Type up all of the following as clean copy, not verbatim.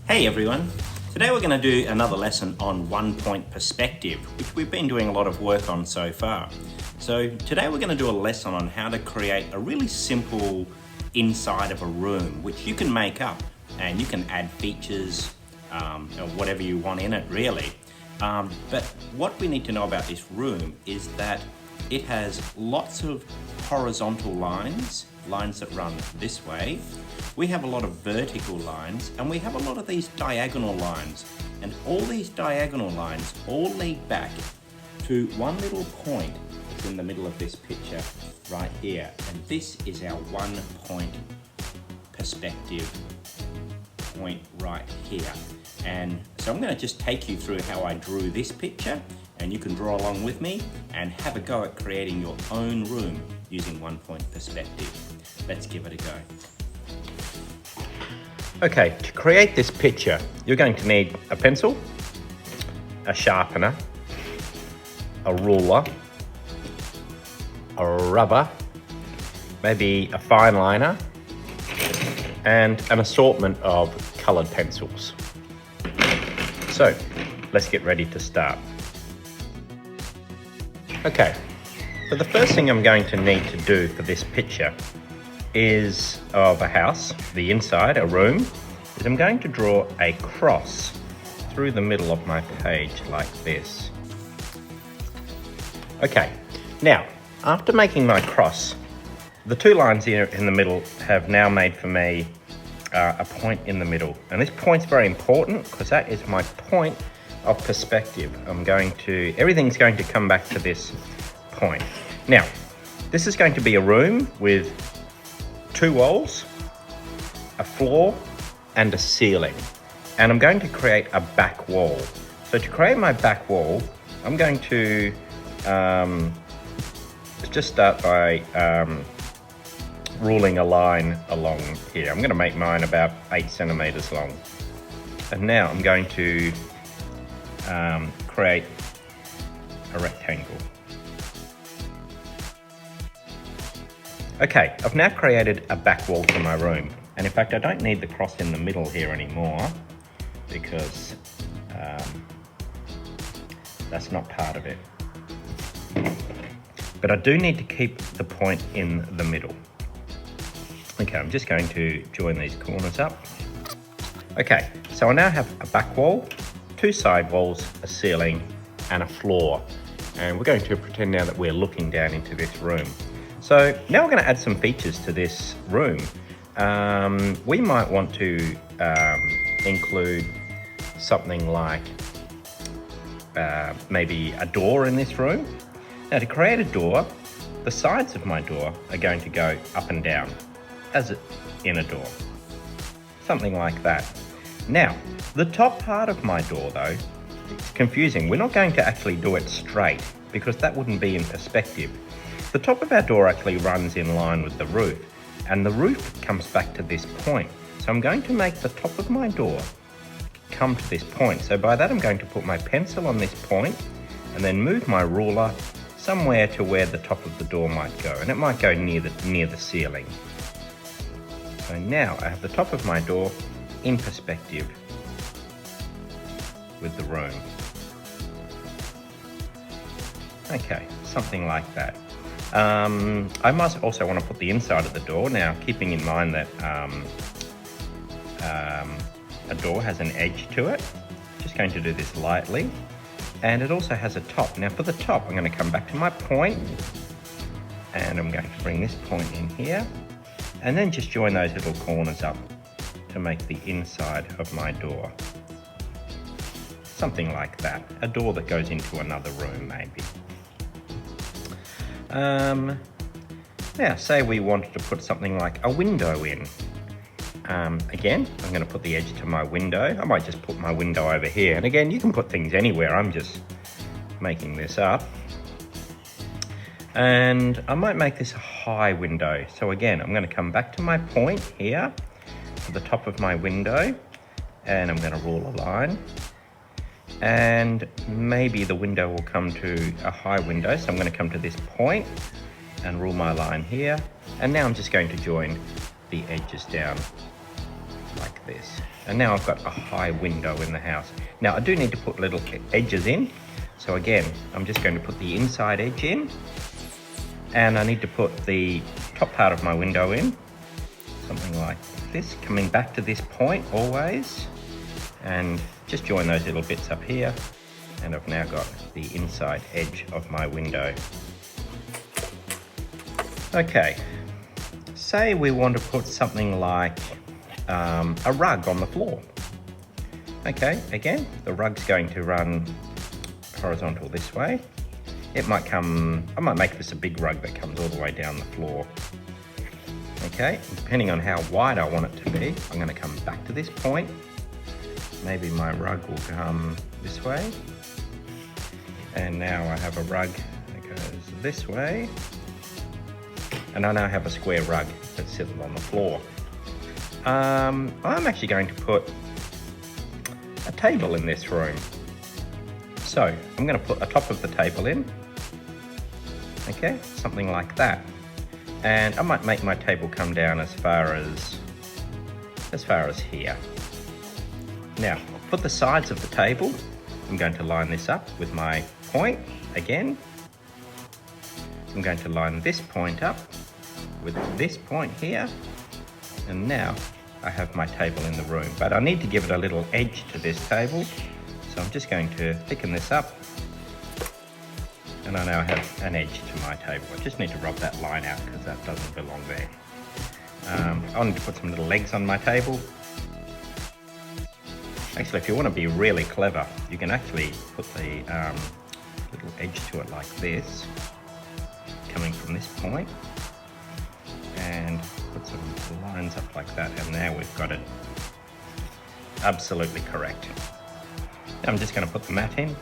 Hey everyone, today we're going to do another lesson on one-point perspective, which we've been doing a lot of work on so far. So today we're going to do a lesson on how to create a really simple inside of a room, which you can make up and you can add features or whatever you want in it really. But what we need to know about this room is that it has lots of horizontal lines that run this way. We have a lot of vertical lines and we have a lot of these diagonal lines, and all these diagonal lines all lead back to one little point that's in the middle of this picture right here, and this is our 1 point perspective point right here. And so I'm going to just take you through how I drew this picture, and you can draw along with me and have a go at creating your own room using 1 point perspective. Let's give it a go. Okay, to create this picture, you're going to need a pencil, a sharpener, a ruler, a rubber, maybe a fine liner, and an assortment of coloured pencils. So, let's get ready to start. Okay, so the first thing I'm going to need to do for this picture is of a house, the inside, a room, is I'm going to draw a cross through the middle of my page like this. Okay, now after making my cross, the two lines here in the middle have now made for me a point in the middle, and this point's very important because that is my point of perspective. Everything's going to come back to this point. Now, this is going to be a room with 2 walls, a floor, and a ceiling. And I'm going to create a back wall. So to create my back wall, I'm going to just start by ruling a line along here. I'm going to make mine about 8 centimeters long. And now I'm going to create a rectangle. Okay, I've now created a back wall for my room, and in fact I don't need the cross in the middle here anymore because that's not part of it. But I do need to keep the point in the middle. Okay, I'm just going to join these corners up. Okay, so I now have a back wall, 2 side walls, a ceiling, and a floor. And we're going to pretend now that we're looking down into this room. So now we're going to add some features to this room. We might want to include something like maybe a door in this room. Now to create a door, the sides of my door are going to go up and down as in a door. Something like that. Now, the top part of my door though, it's confusing. We're not going to actually do it straight because that wouldn't be in perspective. The top of our door actually runs in line with the roof, and the roof comes back to this point. So I'm going to make the top of my door come to this point. So by that I'm going to put my pencil on this point and then move my ruler somewhere to where the top of the door might go, and it might go near the ceiling. So now I have the top of my door in perspective with the room. Okay, something like that. I must also want to put the inside of the door. Now, keeping in mind that a door has an edge to it, just going to do this lightly, and it also has a top. Now for the top, I'm going to come back to my point, and I'm going to bring this point in here, and then just join those little corners up to make the inside of my door. Something like that, a door that goes into another room maybe. Now, say we wanted to put something like a window in. Again, I'm going to put the edge to my window. I might just put my window over here. And again, you can put things anywhere. I'm just making this up. And I might make this a high window. So again, I'm going to come back to my point here, to the top of my window, and I'm going to rule a line. And maybe the window will come to a high window. So I'm going to come to this point and rule my line here. And now I'm just going to join the edges down like this. And now I've got a high window in the house. Now I do need to put little edges in. So again, I'm just going to put the inside edge in, and I need to put the top part of my window in, something like this, coming back to this point always, and just join those little bits up here, and I've now got the inside edge of my window. Okay, say we want to put something like a rug on the floor. Okay, again, the rug's going to run horizontal this way. I might make this a big rug that comes all the way down the floor. Okay, depending on how wide I want it to be, I'm going to come back to this point. Maybe my rug will come this way. And now I have a rug that goes this way. And I now have a square rug that's sitting on the floor. I'm actually going to put a table in this room. So I'm going to put a top of the table in. Okay, something like that. And I might make my table come down as far as here. Now, put the sides of the table. I'm going to line this up with my point again. I'm going to line this point up with this point here. And now I have my table in the room, but I need to give it a little edge to this table. So I'm just going to thicken this up. And I now have an edge to my table. I just need to rub that line out because that doesn't belong there. I need to put some little legs on my table. Actually, if you want to be really clever, you can actually put the little edge to it like this, coming from this point, and put some lines up like that, and now we've got it absolutely correct. Now I'm just going to put the mat in.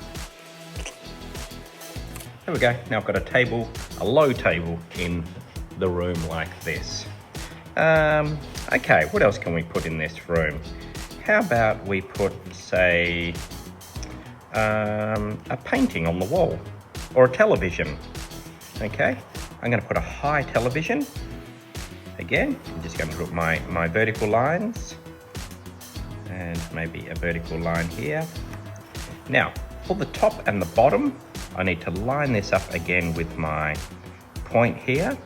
There we go. Now I've got a table, a low table in the room like this. Okay, what else can we put in this room? How about we put, say, a painting on the wall, or a television. Okay, I'm going to put a high television. Again, I'm just going to put my vertical lines, and maybe a vertical line here. Now, for the top and the bottom, I need to line this up again with my point here.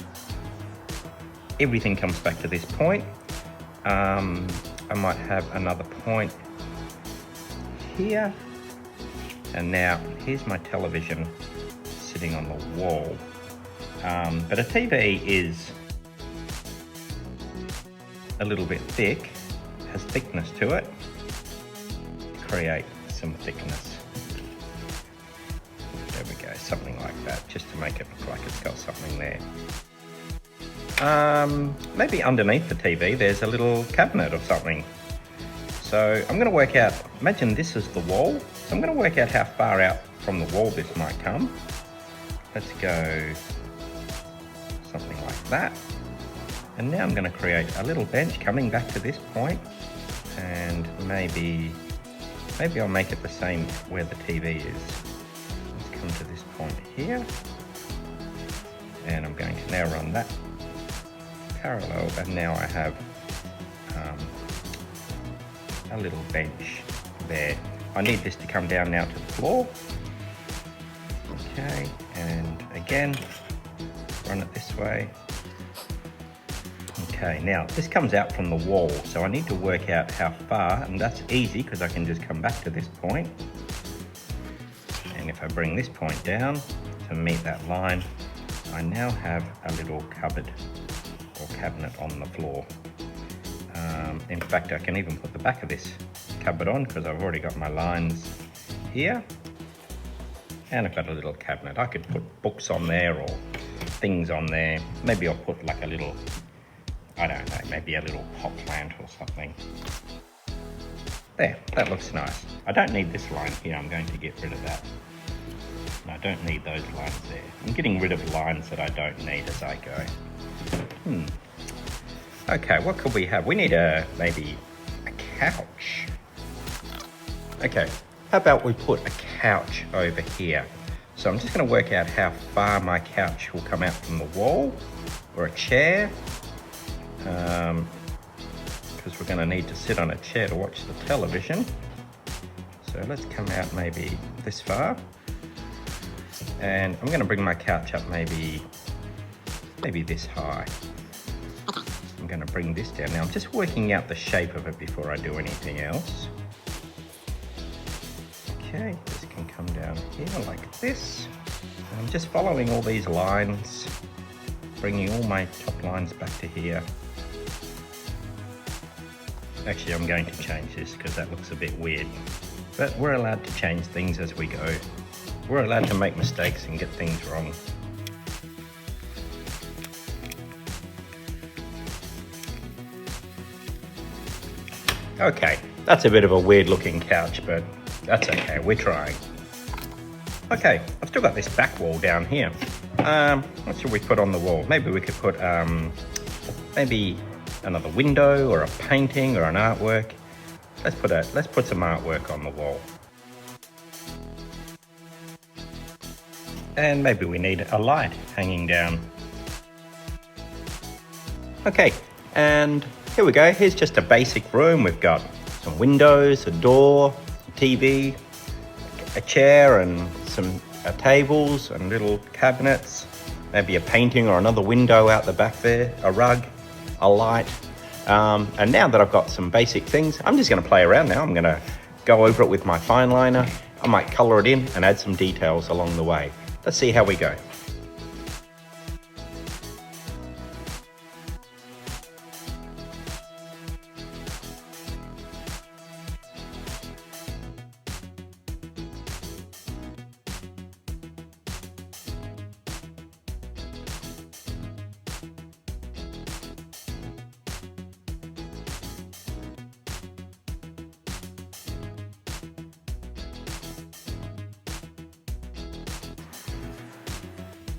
Everything comes back to this point. I might have another point here. And now, here's my television sitting on the wall. But a TV is a little bit thick, has thickness to it. Create some thickness. There we go, something like that, just to make it look like it's got something there. Maybe underneath the TV there's a little cabinet or something. So I'm going to work out, imagine this is the wall, so I'm going to work out how far out from the wall this might come. Let's go something like that. And now I'm going to create a little bench coming back to this point, and maybe I'll make it the same where the TV is. Let's come to this point here, and I'm going to now run that parallel, and now I have a little bench there. I need this to come down now to the floor. Okay, and again, run it this way. Okay, now this comes out from the wall, so I need to work out how far, and that's easy because I can just come back to this point. And if I bring this point down to meet that line, I now have a little cupboard or cabinet on the floor. In fact, I can even put the back of this cupboard on because I've already got my lines here. And I've got a little cabinet. I could put books on there or things on there. Maybe I'll put like a little, I don't know, maybe a little pot plant or something. There, that looks nice. I don't need this line here. I'm going to get rid of that. I don't need those lines there. I'm getting rid of lines that I don't need as I go. Okay, what could we have? We need maybe a couch. Okay, how about we put a couch over here? So I'm just going to work out how far my couch will come out from the wall, or a chair. because we're going to need to sit on a chair to watch the television. So let's come out maybe this far. And I'm going to bring my couch up maybe this high. I'm going to bring this down. Now I'm just working out the shape of it before I do anything else. Okay, this can come down here like this. I'm just following all these lines, bringing all my top lines back to here. Actually, I'm going to change this because that looks a bit weird. But we're allowed to change things as we go. We're allowed to make mistakes and get things wrong. Okay, that's a bit of a weird looking couch, but that's okay, we're trying. Okay, I've still got this back wall down here. What should we put on the wall? Maybe we could put maybe another window or a painting or an artwork. Let's put some artwork on the wall. And maybe we need a light hanging down. Okay, and here we go. Here's just a basic room. We've got some windows, a door, a TV, a chair and some tables and little cabinets, maybe a painting or another window out the back there, a rug, a light. And now that I've got some basic things, I'm just going to play around now. I'm going to go over it with my fine liner. I might colour it in and add some details along the way. Let's see how we go.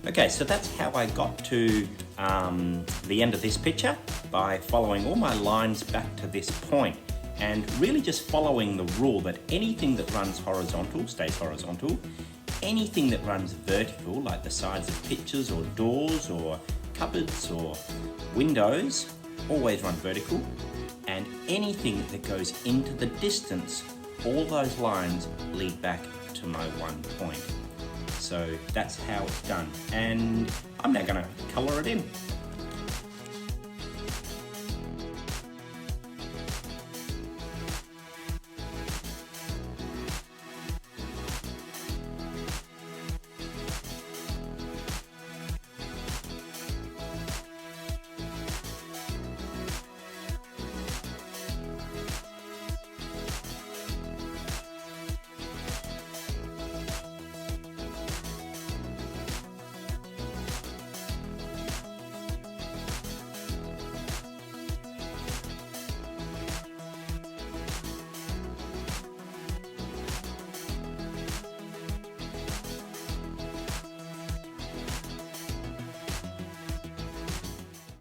Okay, so that's how I got to the end of this picture, by following all my lines back to this point and really just following the rule that anything that runs horizontal stays horizontal, anything that runs vertical, like the sides of pictures or doors or cupboards or windows, always run vertical, and anything that goes into the distance, all those lines lead back to my one point. So that's how it's done, and I'm now going to colour it in.